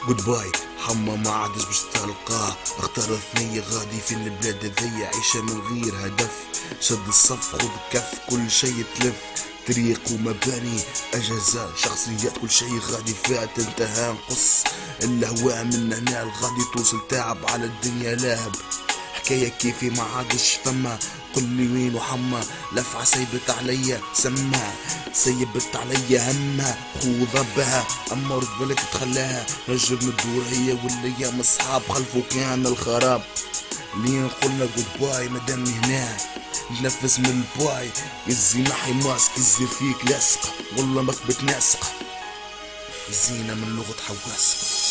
جود باي حما ما عادش باش تلقاه، اختار ثنية غادي في البلاد ذي، عيشة من غير هدف، شد الصف خذ كف كل شي تلف، طريق ومباني اجازة شخصيات كل شي غادي فيها تنتهى، نقص الهواء من هنا الغادي توصل تعب على الدنيا لاهب، حكاية كيفي ما عادش فما، قل لي وين وحما، لفعة سيبت عليا سما، سيبت عليا همها خوضة بها، اما رد بالك تخلاها نجم الدور هي والايام اصحاب خلفو كان الخراب، لين قلنا جود باي مادامي هنا نتنفس من الباي، يزي نحي ماسك يزي فيك لاصق والله مكبت ناسق، زينة من لغة حواسق.